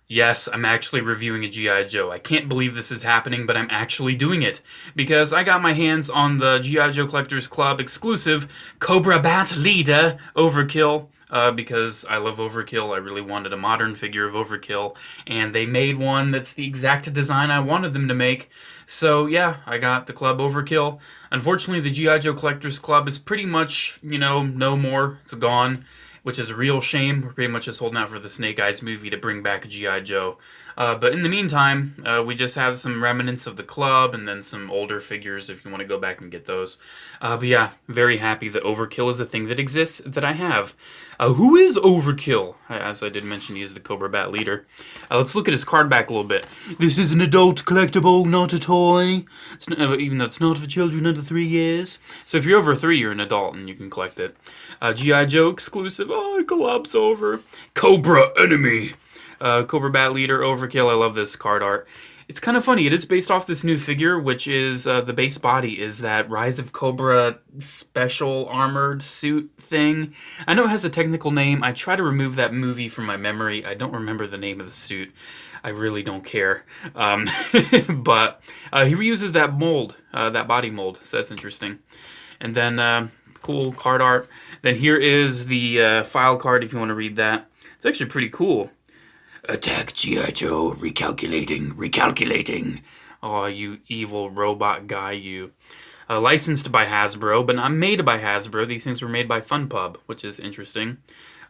Yes, I'm actually reviewing a G.I. Joe. I can't believe this is happening, but I'm actually doing it. Because I got my hands on the G.I. Joe Collectors Club exclusive Cobra Bat Leader Overkill. Because I love Overkill, I really wanted a modern figure of Overkill, and they made one that's the exact design I wanted them to make. So yeah, I got the Club Overkill. Unfortunately, the G.I. Joe Collectors Club is pretty much, no more. It's gone, which is a real shame. We're pretty much just holding out for the Snake Eyes movie to bring back G.I. Joe. But in the meantime, we just have some remnants of the club and then some older figures if you want to go back and get those. But yeah, very happy that Overkill is a thing that exists that I have. Who is Overkill? As I did mention, he is the Cobra Bat leader. Let's look at his card back a little bit. This is an adult collectible, not a toy. Even though it's not for children under 3 years. So if you're over 3, you're an adult and you can collect it. G.I. Joe exclusive. Oh, collapse over. Cobra enemy. Cobra Bat leader, Overkill. I love this card art. It's kind of funny. It is based off this new figure, which is the base body is that Rise of Cobra special armored suit thing. I know it has a technical name. I try to remove that movie from my memory. I don't remember the name of the suit. I really don't care. But he reuses that mold, that body mold, so that's interesting. And then cool card art. Then here is the file card if you want to read that. It's actually pretty cool. Attack G.I. Joe, recalculating. Oh, you evil robot guy, you. Licensed by Hasbro, but not made by Hasbro. These things were made by FunPub, which is interesting.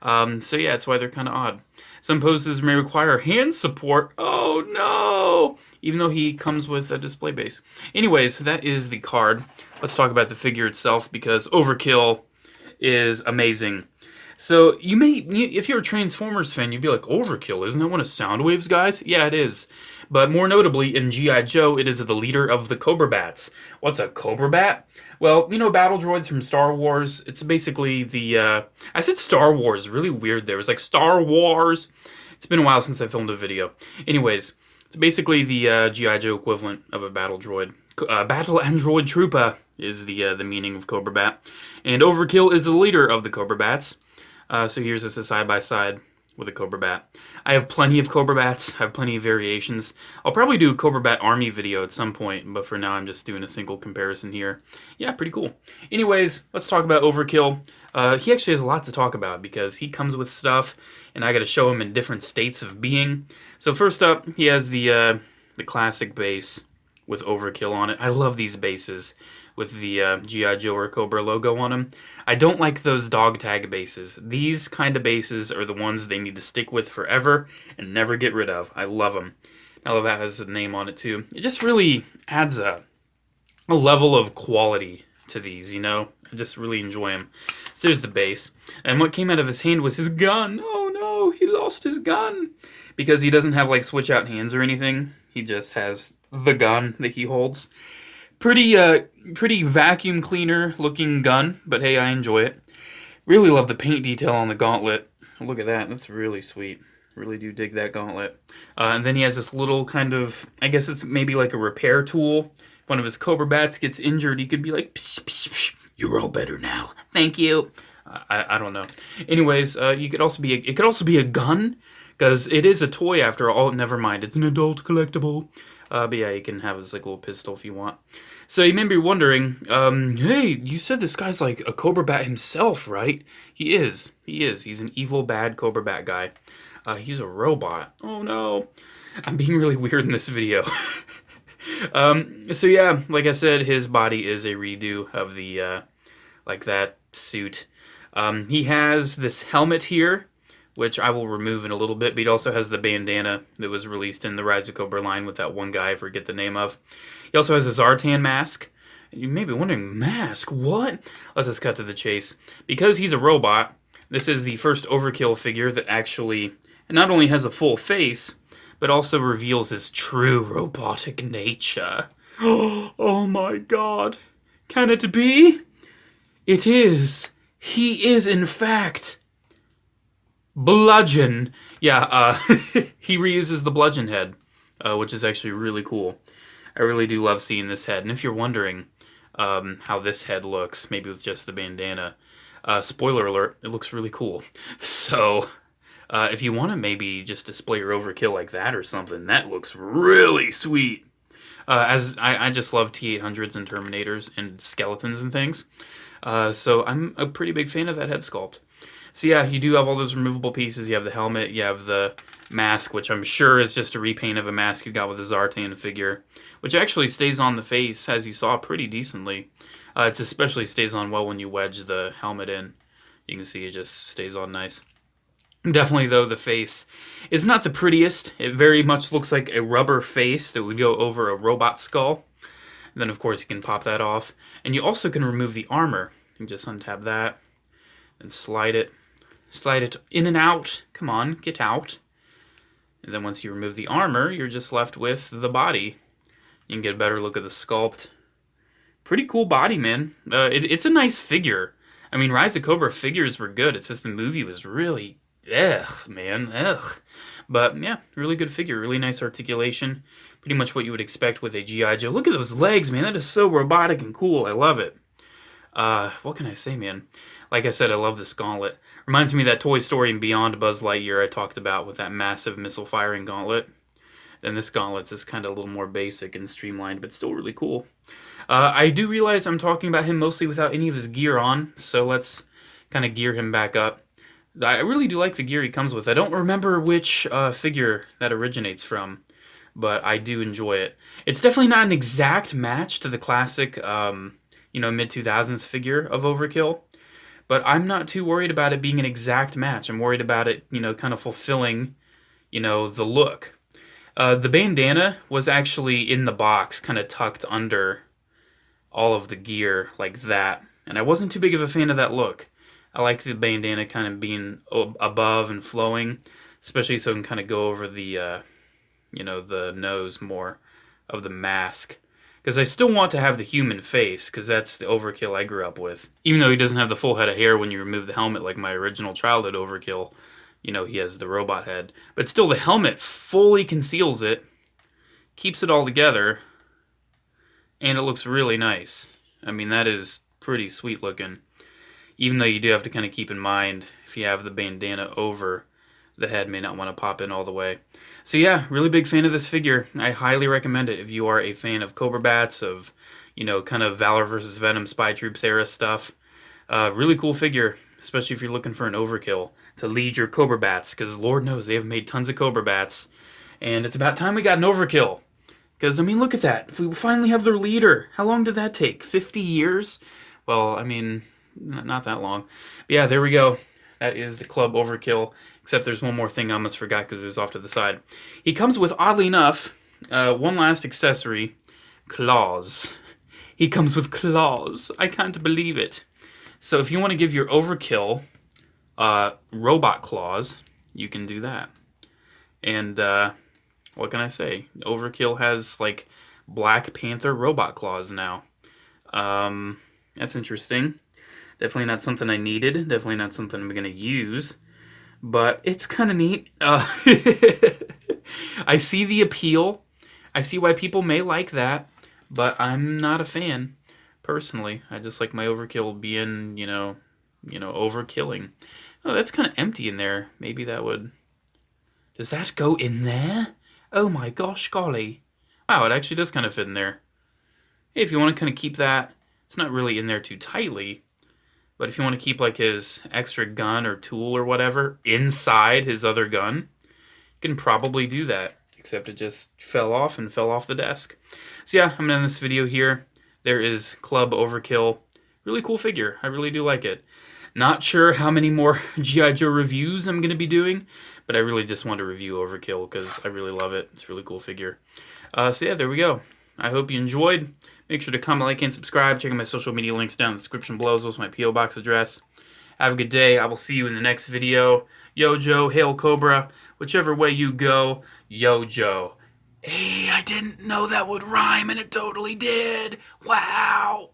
So yeah, that's why they're kind of odd. Some poses may require hand support. Oh no! Even though he comes with a display base. Anyways, that is the card. Let's talk about the figure itself, because Overkill is amazing. So you may, if you're a Transformers fan, you'd be like, Overkill, isn't that one of Soundwave's guys? Yeah, it is. But more notably, in G.I. Joe, it is the leader of the Cobra Bats. What's a Cobra Bat? Well, battle droids from Star Wars. It's basically the, I said Star Wars, really weird there. It was like Star Wars. It's been a while since I filmed a video. Anyways, it's basically the G.I. Joe equivalent of a battle droid. Battle Android Trooper is the meaning of Cobra Bat. And Overkill is the leader of the Cobra Bats. So here's just a side-by-side with a Cobra Bat. I have plenty of Cobra Bats. I have plenty of variations. I'll probably do a Cobra Bat Army video at some point, but for now I'm just doing a single comparison here. Yeah, pretty cool. Anyways, let's talk about Overkill. He actually has a lot to talk about because he comes with stuff, and I got to show him in different states of being. So first up, he has the classic base with Overkill on it. I love these bases with the G.I. Joe or Cobra logo on them. I don't like those dog tag bases. These kind of bases are the ones they need to stick with forever and never get rid of. I love them. I love that has a name on it too. It just really adds a level of quality to these, I just really enjoy them. So there's the base. And what came out of his hand was his gun. Oh no, he lost his gun. Because he doesn't have like switch out hands or anything. He just has the gun that he holds. Pretty vacuum cleaner looking gun, but hey, I enjoy it. Really love the paint detail on the gauntlet. Look at that, that's really sweet. Really do dig that gauntlet. And then he has this little kind of, I guess it's maybe like a repair tool. If one of his Cobra Bats gets injured, he could be like, psh, psh, psh, you're all better now. Thank you. I don't know. Anyways, it could also be a gun, because it is a toy after all. Never mind, it's an adult collectible. But yeah, you can have this like little pistol if you want. So you may be wondering, hey, you said this guy's like a Cobra Bat himself, right? He is. He's an evil, bad Cobra Bat guy. He's a robot. Oh no. I'm being really weird in this video. So yeah, like I said, his body is a redo of the, like that suit. He has this helmet here, which I will remove in a little bit, but he also has the bandana that was released in the Rise of Cobra line with that one guy I forget the name of. He also has a Zartan mask. You may be wondering, mask? What? Let's just cut to the chase. Because he's a robot, this is the first Overkill figure that actually not only has a full face, but also reveals his true robotic nature. Oh my god. Can it be? It is. He is, in fact, Bludgeon. Yeah, he reuses the Bludgeon head, which is actually really cool. I really do love seeing this head. And if you're wondering how this head looks, maybe with just the bandana, spoiler alert, it looks really cool. So, If you want to maybe just display your overkill like that or something, that looks really sweet. As I just love T-800s and Terminators and skeletons and things. So I'm a pretty big fan of that head sculpt. So yeah, you do have all those removable pieces. You have the helmet, you have the mask, which I'm sure is just a repaint of a mask you got with the Zartan figure, which actually stays on the face, as you saw, pretty decently. It especially stays on well when you wedge the helmet in. You can see it just stays on nice. Definitely, though, the face is not the prettiest. It very much looks like a rubber face that would go over a robot skull. And then, of course, you can pop that off. And you also can remove the armor. You can just untap that and slide it. Slide it in and out. Come on, get out. And then once you remove the armor, you're just left with the body. You can get a better look at the sculpt. Pretty cool body, man. It's a nice figure. I mean, Rise of Cobra figures were good. It's just the movie was really... man. But, yeah, really good figure. Really nice articulation. Pretty much what you would expect with a G.I. Joe. Look at those legs, man. That is so robotic and cool. I love it. What can I say, man? Like I said, I love this gauntlet. Reminds me of that Toy Story and Beyond Buzz Lightyear I talked about with that massive missile-firing gauntlet. And this gauntlet's just kind of a little more basic and streamlined, but still really cool. I do realize I'm talking about him mostly without any of his gear on, so let's kind of gear him back up. I really do like the gear he comes with. I don't remember which figure that originates from, but I do enjoy it. It's definitely not an exact match to the classic, mid-2000s figure of Overkill, but I'm not too worried about it being an exact match. I'm worried about it, kind of fulfilling, the look. The bandana was actually in the box, kind of tucked under all of the gear like that, and I wasn't too big of a fan of that look. I like the bandana kind of being above and flowing, especially so it can kind of go over the, the nose more of the mask. Because I still want to have the human face, because that's the Overkill I grew up with. Even though he doesn't have the full head of hair when you remove the helmet like my original childhood Overkill, he has the robot head. But still, the helmet fully conceals it, keeps it all together, and it looks really nice. I mean, that is pretty sweet looking. Even though you do have to kind of keep in mind, if you have the bandana over, the head may not want to pop in all the way. So yeah, really big fan of this figure. I highly recommend it if you are a fan of Cobra Bats, of, kind of Valor vs. Venom Spy Troops era stuff. Really cool figure, especially if you're looking for an Overkill to lead your Cobra Bats, because Lord knows they have made tons of Cobra Bats, and it's about time we got an Overkill. Because, I mean, look at that. If we finally have their leader, how long did that take? 50 years? Well, I mean... not that long. But yeah, there we go. That is the Club Overkill. Except there's one more thing I almost forgot because it was off to the side. He comes with, oddly enough, one last accessory. Claws. He comes with claws. I can't believe it. So if you want to give your Overkill robot claws, you can do that. And what can I say? Overkill has, like, Black Panther robot claws now. That's interesting. Definitely not something I needed. Definitely not something I'm going to use. But it's kind of neat. I see the appeal. I see why people may like that. But I'm not a fan, personally. I just like my Overkill being, overkilling. Oh, that's kind of empty in there. Maybe that would... Does that go in there? Oh my gosh, golly. Wow, it actually does kind of fit in there. Hey, if you want to kind of keep that... It's not really in there too tightly. But if you want to keep like his extra gun or tool or whatever inside his other gun, you can probably do that. Except it just fell off the desk. So yeah, I'm going to end this video here. There is Club Overkill. Really cool figure. I really do like it. Not sure how many more G.I. Joe reviews I'm going to be doing, but I really just want to review Overkill because I really love it. It's a really cool figure. So yeah, there we go. I hope you enjoyed. Make sure to comment, like, and subscribe. Check out my social media links down in the description below, as well as my P.O. Box address. Have a good day. I will see you in the next video. Yo, Joe. Hail, Cobra. Whichever way you go, yo, Joe. Hey, I didn't know that would rhyme, and it totally did. Wow.